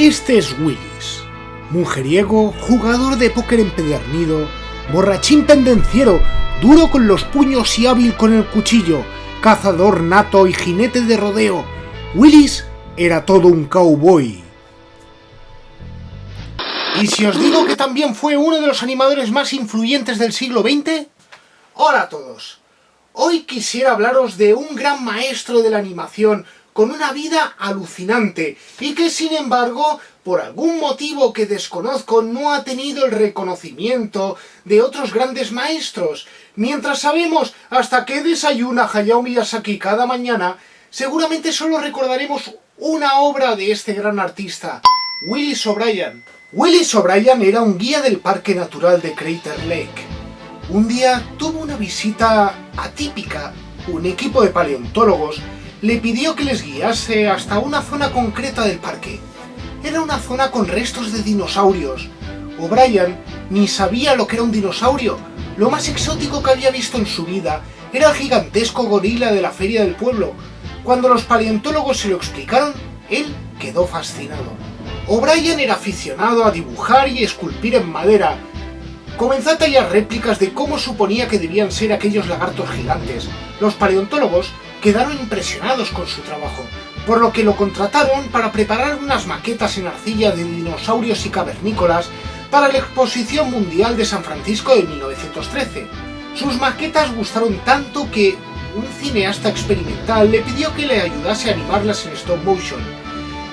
Este es Willis, mujeriego, jugador de póker empedernido, borrachín pendenciero, duro con los puños y hábil con el cuchillo, cazador nato y jinete de rodeo. Willis era todo un cowboy. ¿Y si os digo que también fue uno de los animadores más influyentes del siglo XX? Hola a todos. Hoy quisiera hablaros de un gran maestro de la animación con una vida alucinante y que sin embargo, por algún motivo que desconozco, no ha tenido el reconocimiento de otros grandes maestros. Mientras sabemos hasta qué desayuna Hayao Miyazaki cada mañana, seguramente solo recordaremos una obra de este gran artista, Willis O'Brien. Willis O'Brien era un guía del Parque Natural de Crater Lake. Un día tuvo una visita atípica. Un equipo de paleontólogos le pidió que les guiase hasta una zona concreta del parque. Era una zona con restos de dinosaurios. O'Brien ni sabía lo que era un dinosaurio. Lo más exótico que había visto en su vida era el gigantesco gorila de la feria del pueblo. Cuando los paleontólogos se lo explicaron, él quedó fascinado. O'Brien era aficionado a dibujar y esculpir en madera. Comenzó a tallar réplicas de cómo suponía que debían ser aquellos lagartos gigantes. Los paleontólogos quedaron impresionados con su trabajo, por lo que lo contrataron para preparar unas maquetas en arcilla de dinosaurios y cavernícolas para la Exposición Mundial de San Francisco de 1913. Sus maquetas gustaron tanto que un cineasta experimental le pidió que le ayudase a animarlas en stop motion.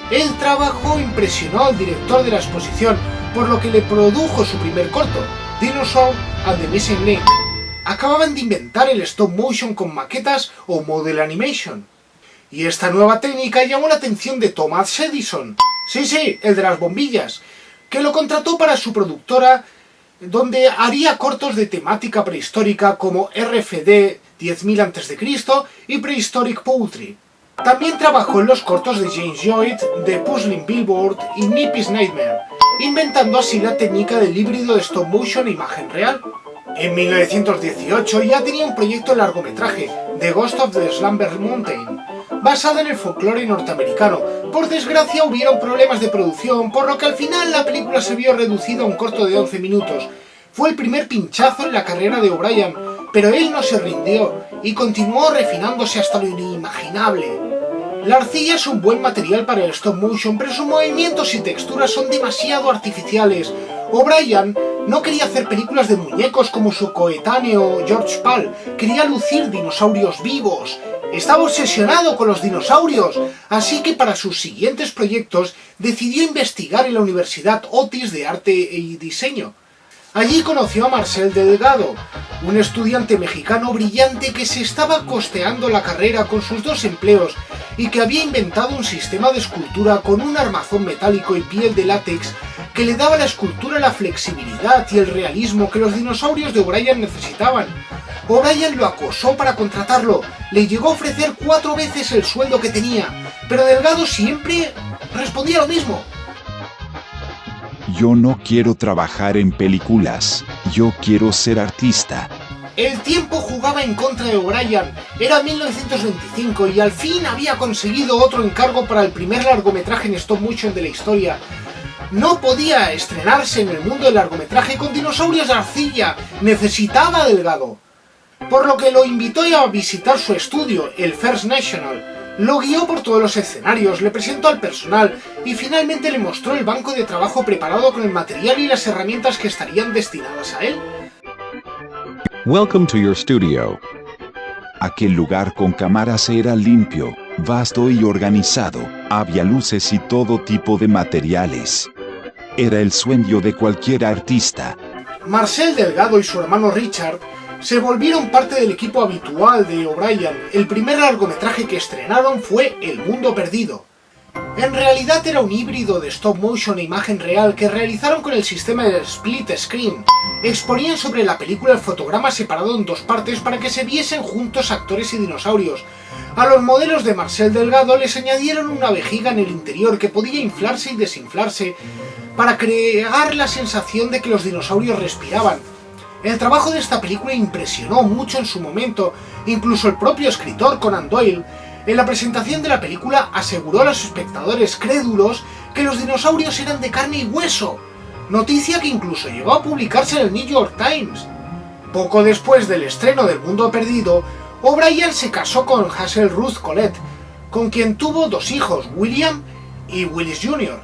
El trabajo impresionó al director de la exposición, por lo que le produjo su primer corto, Dinosaur and the Missing Link. Acababan de inventar el stop motion con maquetas o model animation. Y esta nueva técnica llamó la atención de Thomas Edison, sí, el de las bombillas, que lo contrató para su productora, donde haría cortos de temática prehistórica como RFD 10.000 a.C. y Prehistoric Poetry. También trabajó en los cortos de James Joyce, The Puzzling Billboard y Nippy's Nightmare, inventando así la técnica del híbrido de stop motion e imagen real. En 1918 ya tenía un proyecto de largometraje, The Ghost of the Slumber Mountain, basado en el folclore norteamericano. Por desgracia hubieron problemas de producción, por lo que al final la película se vio reducida a un corto de 11 minutos. Fue el primer pinchazo en la carrera de O'Brien, pero él no se rindió y continuó refinándose hasta lo inimaginable. La arcilla es un buen material para el stop motion, pero sus movimientos y texturas son demasiado artificiales. O'Brien no quería hacer películas de muñecos como su coetáneo George Pal, quería lucir dinosaurios vivos. Estaba obsesionado con los dinosaurios, así que para sus siguientes proyectos decidió investigar en la Universidad Otis de Arte y Diseño. Allí conoció a Marcel Delgado, un estudiante mexicano brillante que se estaba costeando la carrera con sus 2 empleos y que había inventado un sistema de escultura con un armazón metálico y piel de látex que le daba a la escultura la flexibilidad y el realismo que los dinosaurios de O'Brien necesitaban. O'Brien lo acosó para contratarlo, le llegó a ofrecer 4 veces el sueldo que tenía, pero Delgado siempre respondía lo mismo. Yo no quiero trabajar en películas, yo quiero ser artista. El tiempo jugaba en contra de O'Brien, era 1925 y al fin había conseguido otro encargo para el primer largometraje en stop motion de la historia. No podía estrenarse en el mundo del largometraje con dinosaurios de arcilla, necesitaba a Delgado. Por lo que lo invitó a visitar su estudio, el First National. Lo guió por todos los escenarios, le presentó al personal y finalmente le mostró el banco de trabajo preparado con el material y las herramientas que estarían destinadas a él. Welcome to your studio. Aquel lugar con cámaras era limpio, vasto y organizado. Había luces y todo tipo de materiales. Era el sueño de cualquier artista. Marcel Delgado y su hermano Richard se volvieron parte del equipo habitual de O'Brien. El primer largometraje que estrenaron fue El Mundo Perdido. En realidad era un híbrido de stop motion e imagen real que realizaron con el sistema de split screen. Exponían sobre la película el fotograma separado en 2 partes para que se viesen juntos actores y dinosaurios. A los modelos de Marcel Delgado les añadieron una vejiga en el interior que podía inflarse y desinflarse para crear la sensación de que los dinosaurios respiraban. El trabajo de esta película impresionó mucho en su momento, incluso el propio escritor Conan Doyle, en la presentación de la película aseguró a los espectadores crédulos que los dinosaurios eran de carne y hueso, noticia que incluso llegó a publicarse en el New York Times. Poco después del estreno del Mundo Perdido, O'Brien se casó con Hazel Ruth Collette, con quien tuvo 2 hijos, William y Willis Jr.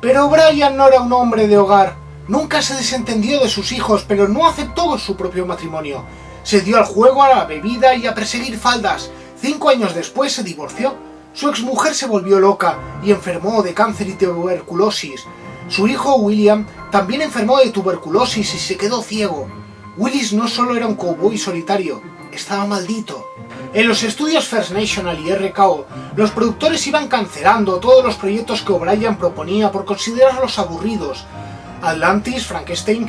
Pero O'Brien no era un hombre de hogar, nunca se desentendió de sus hijos, pero no aceptó su propio matrimonio. Se dio al juego, a la bebida y a perseguir faldas. 5 años después se divorció. Su exmujer se volvió loca y enfermó de cáncer y tuberculosis. Su hijo William también enfermó de tuberculosis y se quedó ciego. Willis no solo era un cowboy solitario, estaba maldito. En los estudios First National y RKO, los productores iban cancelando todos los proyectos que O'Brien proponía por considerarlos aburridos. Atlantis, Frankenstein,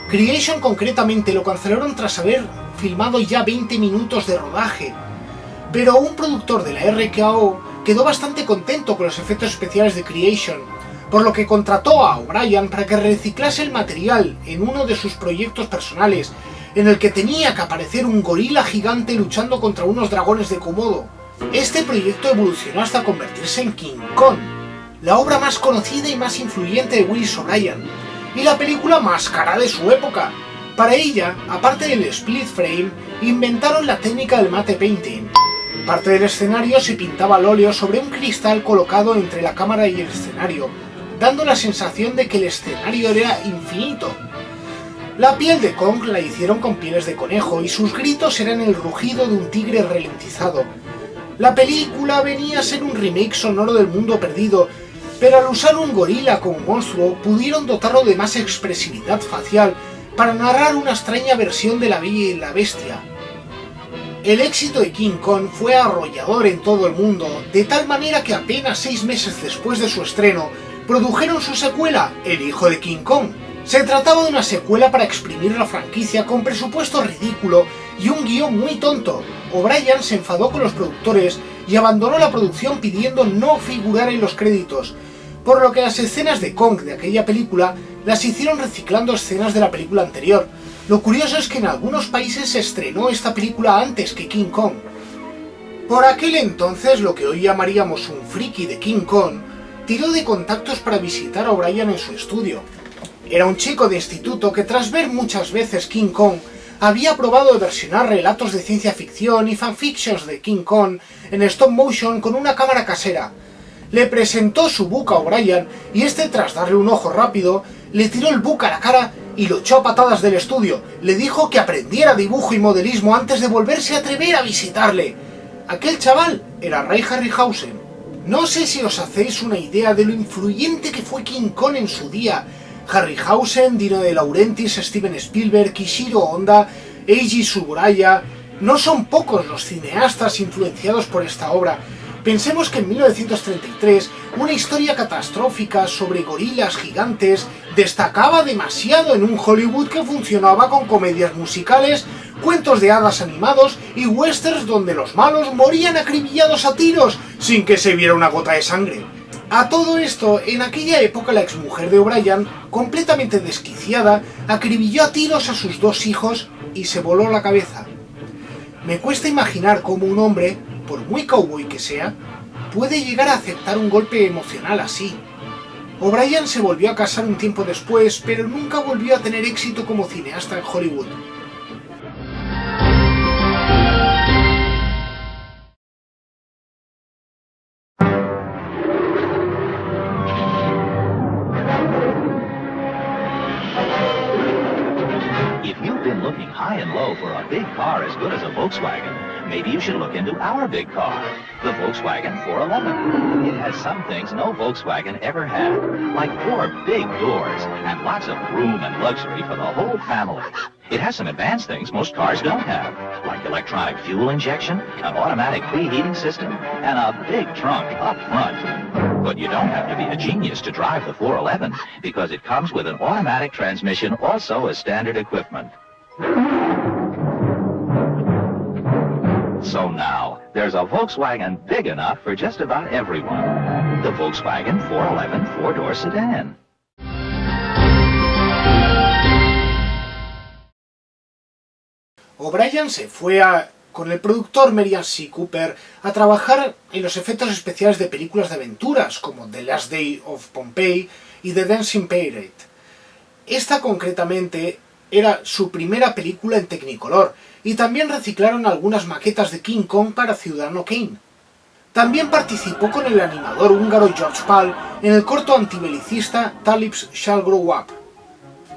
Creation concretamente lo cancelaron tras haber filmado ya 20 minutos de rodaje. Pero un productor de la RKO quedó bastante contento con los efectos especiales de Creation, por lo que contrató a O'Brien para que reciclase el material en uno de sus proyectos personales, en el que tenía que aparecer un gorila gigante luchando contra unos dragones de Komodo. Este proyecto evolucionó hasta convertirse en King Kong, la obra más conocida y más influyente de Willis O'Brien, y la película más cara de su época. Para ella, aparte del split frame, inventaron la técnica del matte painting. Parte del escenario se pintaba al óleo sobre un cristal colocado entre la cámara y el escenario, dando la sensación de que el escenario era infinito. La piel de Kong la hicieron con pieles de conejo y sus gritos eran el rugido de un tigre ralentizado. La película venía a ser un remake sonoro del Mundo Perdido, pero al usar un gorila como monstruo pudieron dotarlo de más expresividad facial para narrar una extraña versión de La Bella y la Bestia. El éxito de King Kong fue arrollador en todo el mundo, de tal manera que apenas 6 meses después de su estreno, produjeron su secuela, El hijo de King Kong. Se trataba de una secuela para exprimir la franquicia con presupuesto ridículo y un guión muy tonto. O'Brien se enfadó con los productores y abandonó la producción pidiendo no figurar en los créditos, por lo que las escenas de Kong de aquella película las hicieron reciclando escenas de la película anterior. Lo curioso es que en algunos países se estrenó esta película antes que King Kong. Por aquel entonces, lo que hoy llamaríamos un friki de King Kong tiró de contactos para visitar a O'Brien en su estudio. Era un chico de instituto que, tras ver muchas veces King Kong, había probado de versionar relatos de ciencia ficción y fanfictions de King Kong en stop motion con una cámara casera. Le presentó su book a O'Brien y este, tras darle un ojo rápido, le tiró el book a la cara y lo echó a patadas del estudio. Le dijo que aprendiera dibujo y modelismo antes de volverse a atrever a visitarle. Aquel chaval era Ray Harryhausen. No sé si os hacéis una idea de lo influyente que fue King Kong en su día. Harryhausen, Dino De Laurentiis, Steven Spielberg, Ishiro Honda, Eiji Tsuburaya... No son pocos los cineastas influenciados por esta obra. Pensemos que en 1933 una historia catastrófica sobre gorilas gigantes destacaba demasiado en un Hollywood que funcionaba con comedias musicales, cuentos de hadas animados y westerns donde los malos morían acribillados a tiros sin que se viera una gota de sangre. A todo esto, en aquella época la exmujer de O'Brien, completamente desquiciada, acribilló a tiros a sus 2 hijos y se voló la cabeza. Me cuesta imaginar cómo un hombre, por muy cowboy que sea, puede llegar a aceptar un golpe emocional así. O'Brien se volvió a casar un tiempo después, pero nunca volvió a tener éxito como cineasta en Hollywood. Looking high and low for a big car as good as a Volkswagen, maybe you should look into our big car, the Volkswagen 411. It has some things no Volkswagen ever had, like 4 big doors and lots of room and luxury for the whole family. It has some advanced things most cars don't have, like electronic fuel injection, an automatic preheating system, and a big trunk up front. But you don't have to be a genius to drive the 411, because it comes with an automatic transmission also as standard equipment. So now, there's a Volkswagen big enough for just about everyone. The Volkswagen 411 4-door sedan. O'Brien se fue con el productor Merian C. Cooper a trabajar en los efectos especiales de películas de aventuras como The Last Day of Pompeii y The Dancing Pirate. Esta concretamente era su primera película en Technicolor, y también reciclaron algunas maquetas de King Kong para Ciudadano Kane. También participó con el animador húngaro George Pal en el corto antibelicista Talibs Shall Grow Up.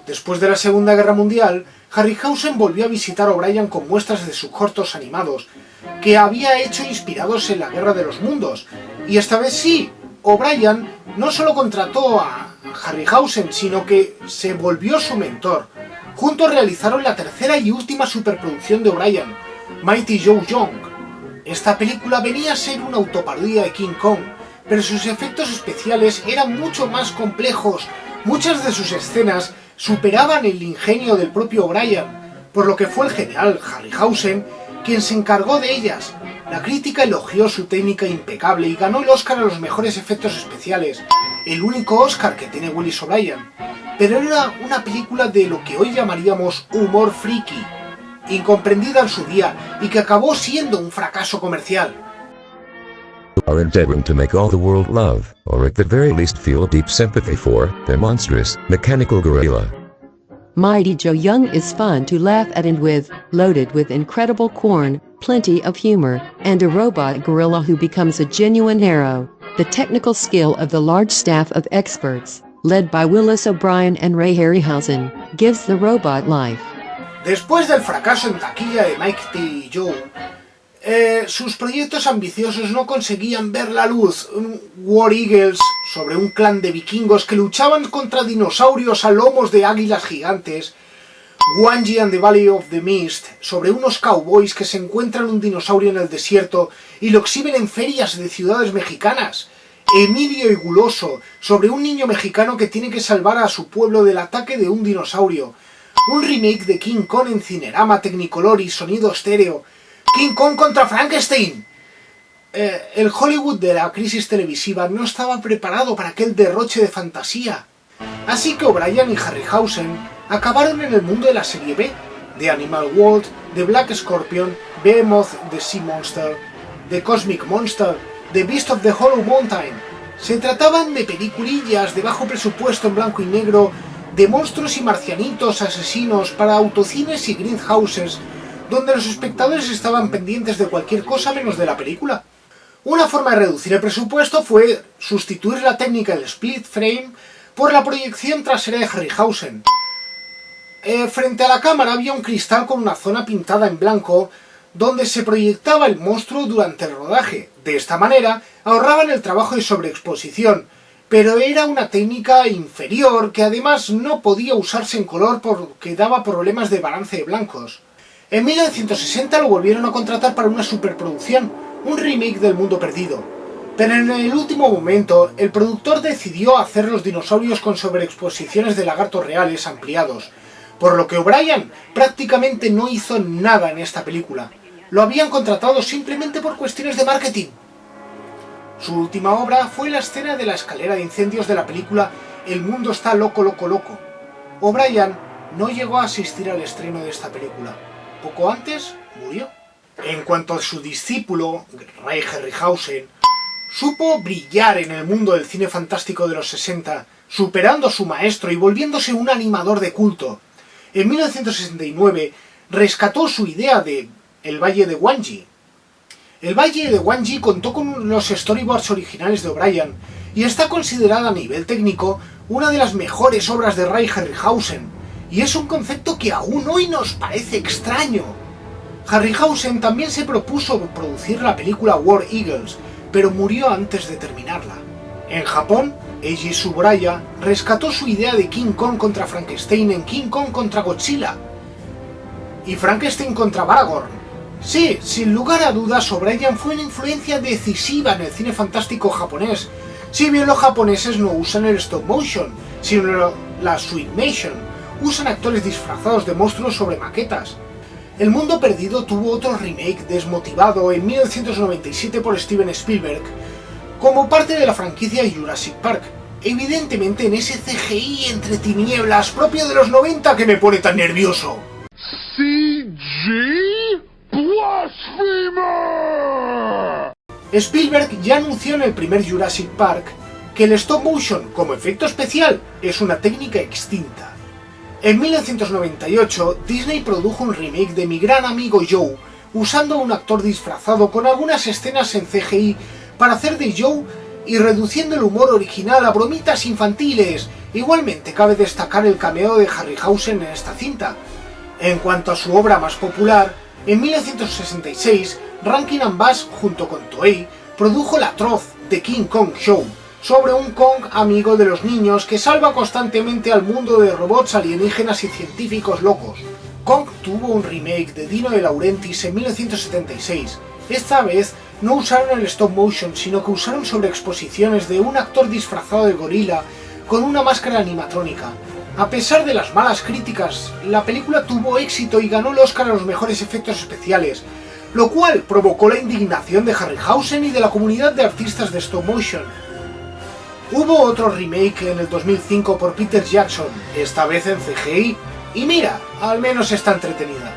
Después de la Segunda Guerra Mundial, Harryhausen volvió a visitar a O'Brien con muestras de sus cortos animados, que había hecho inspirados en la Guerra de los Mundos, y esta vez sí, O'Brien no solo contrató a Harryhausen, sino que se volvió su mentor. Juntos realizaron la tercera y última superproducción de O'Brien, Mighty Joe Young. Esta película venía a ser una autoparodia de King Kong, pero sus efectos especiales eran mucho más complejos. Muchas de sus escenas superaban el ingenio del propio O'Brien, por lo que fue el general Harryhausen quien se encargó de ellas. La crítica elogió su técnica impecable y ganó el Oscar a los mejores efectos especiales, el único Oscar que tiene Willis O'Brien. Pero era una película de lo que hoy llamaríamos humor friki, incomprendida en su día y que acabó siendo un fracaso comercial. Are endeavoring to make all the world love, or at the very least feel deep sympathy for, the monstrous, mechanical gorilla. Mighty Joe Young is fun to laugh at and with, loaded with incredible corn, plenty of humor, and a robot gorilla who becomes a genuine hero. The technical skill of the large staff of experts, led by Willis O'Brien and Ray Harryhausen, gives the robot life. Después del fracaso en taquilla de Mighty Joe, sus proyectos ambiciosos no conseguían ver la luz. War Eagles, sobre un clan de vikingos que luchaban contra dinosaurios a lomos de águilas gigantes. Gwangi and the Valley of the Mist, sobre unos cowboys que se encuentran un dinosaurio en el desierto y lo exhiben en ferias de ciudades mexicanas. Emilio y Guloso, sobre un niño mexicano que tiene que salvar a su pueblo del ataque de un dinosaurio. Un remake de King Kong en Cinerama, Technicolor y sonido estéreo. King Kong contra Frankenstein. El Hollywood de la crisis televisiva no estaba preparado para aquel derroche de fantasía. Así que O'Brien y Harryhausen acabaron en el mundo de la serie B, de Animal World, de Black Scorpion, Behemoth the Sea Monster, The Cosmic Monster, The Beast of the Hollow Mountain. Se trataban de peliculillas de bajo presupuesto en blanco y negro, de monstruos y marcianitos asesinos para autocines y greenhouses, donde los espectadores estaban pendientes de cualquier cosa menos de la película. Una forma de reducir el presupuesto fue sustituir la técnica del split frame por la proyección trasera de Harryhausen. Frente a la cámara había un cristal con una zona pintada en blanco donde se proyectaba el monstruo durante el rodaje. De esta manera ahorraban el trabajo de sobreexposición, pero era una técnica inferior que además no podía usarse en color porque daba problemas de balance de blancos. En 1960 lo volvieron a contratar para una superproducción, un remake del Mundo Perdido. Pero en el último momento, el productor decidió hacer los dinosaurios con sobreexposiciones de lagartos reales ampliados, por lo que O'Brien prácticamente no hizo nada en esta película. Lo habían contratado simplemente por cuestiones de marketing. Su última obra fue la escena de la escalera de incendios de la película El mundo está loco, loco, loco. O'Brien no llegó a asistir al estreno de esta película. Poco antes, murió. En cuanto a su discípulo, Ray Harryhausen, supo brillar en el mundo del cine fantástico de los 60, superando a su maestro y volviéndose un animador de culto. En 1969 rescató su idea de El Valle de Gwangi. El Valle de Gwangi contó con los storyboards originales de O'Brien y está considerada a nivel técnico una de las mejores obras de Ray Harryhausen, y es un concepto que aún hoy nos parece extraño. Harryhausen también se propuso producir la película War Eagles, pero murió antes de terminarla. En Japón, Eiji Tsuburaya rescató su idea de King Kong contra Frankenstein en King Kong contra Godzilla y Frankenstein contra Baragorn. Sí, sin lugar a dudas, O'Brien fue una influencia decisiva en el cine fantástico japonés, si bien los japoneses no usan el stop motion, sino la suitmation, usan actores disfrazados de monstruos sobre maquetas. El Mundo Perdido tuvo otro remake desmotivado en 1997 por Steven Spielberg, como parte de la franquicia Jurassic Park, evidentemente en ese CGI entre tinieblas propio de los 90 que me pone tan nervioso. CG? Blasphemy! Spielberg ya anunció en el primer Jurassic Park que el stop motion como efecto especial es una técnica extinta. En 1998, Disney produjo un remake de Mi gran amigo Joe, usando a un actor disfrazado con algunas escenas en CGI para hacer de Joe y reduciendo el humor original a bromitas infantiles. Igualmente cabe destacar el cameo de Harryhausen en esta cinta. En cuanto a su obra más popular, en 1966, Rankin and Bass junto con Toei produjo La atroz The King Kong Show, sobre un Kong amigo de los niños que salva constantemente al mundo de robots alienígenas y científicos locos. Kong tuvo un remake de Dino De Laurentiis en 1976. Esta vez no usaron el stop motion, sino que usaron sobreexposiciones de un actor disfrazado de gorila con una máscara animatrónica. A pesar de las malas críticas, la película tuvo éxito y ganó el Oscar a los mejores efectos especiales, lo cual provocó la indignación de Harryhausen y de la comunidad de artistas de stop motion. Hubo otro remake en el 2005 por Peter Jackson, esta vez en CGI, y mira, al menos está entretenida.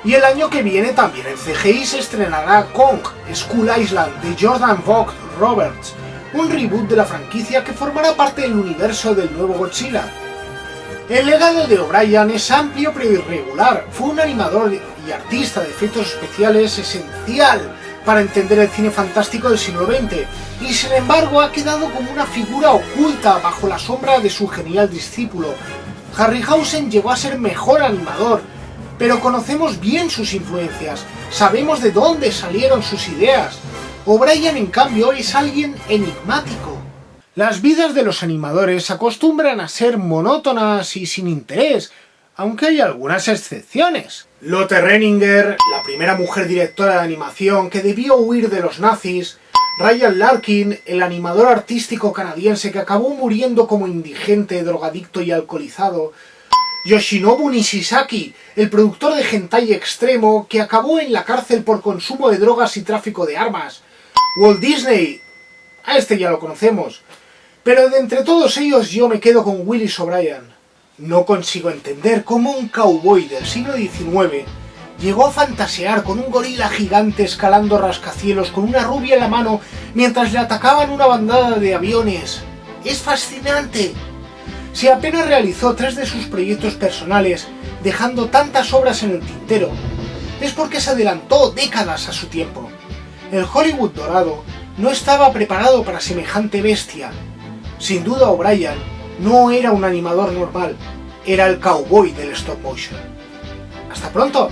Y el año que viene también en CGI se estrenará Kong, Skull Island de Jordan Vogt Roberts, un reboot de la franquicia que formará parte del universo del nuevo Godzilla. El legado de O'Brien es amplio pero irregular. Fue un animador y artista de efectos especiales esencial para entender el cine fantástico del siglo XX, y sin embargo ha quedado como una figura oculta bajo la sombra de su genial discípulo. Harryhausen llegó a ser mejor animador, pero conocemos bien sus influencias, sabemos de dónde salieron sus ideas. O'Brien, en cambio, es alguien enigmático. Las vidas de los animadores acostumbran a ser monótonas y sin interés, aunque hay algunas excepciones. Lotte Renninger, la primera mujer directora de animación que debió huir de los nazis, Ryan Larkin, el animador artístico canadiense que acabó muriendo como indigente, drogadicto y alcoholizado, Yoshinobu Nishisaki, el productor de hentai extremo que acabó en la cárcel por consumo de drogas y tráfico de armas, Walt Disney, a este ya lo conocemos, pero de entre todos ellos yo me quedo con Willis O'Brien. No consigo entender cómo un cowboy del siglo XIX llegó a fantasear con un gorila gigante escalando rascacielos con una rubia en la mano mientras le atacaban una bandada de aviones. ¡Es fascinante! Si apenas realizó 3 de sus proyectos personales, dejando tantas obras en el tintero, es porque se adelantó décadas a su tiempo. El Hollywood dorado no estaba preparado para semejante bestia. Sin duda O'Brien no era un animador normal, era el cowboy del stop motion. ¡Hasta pronto!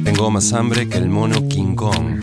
Tengo más hambre que el mono King Kong.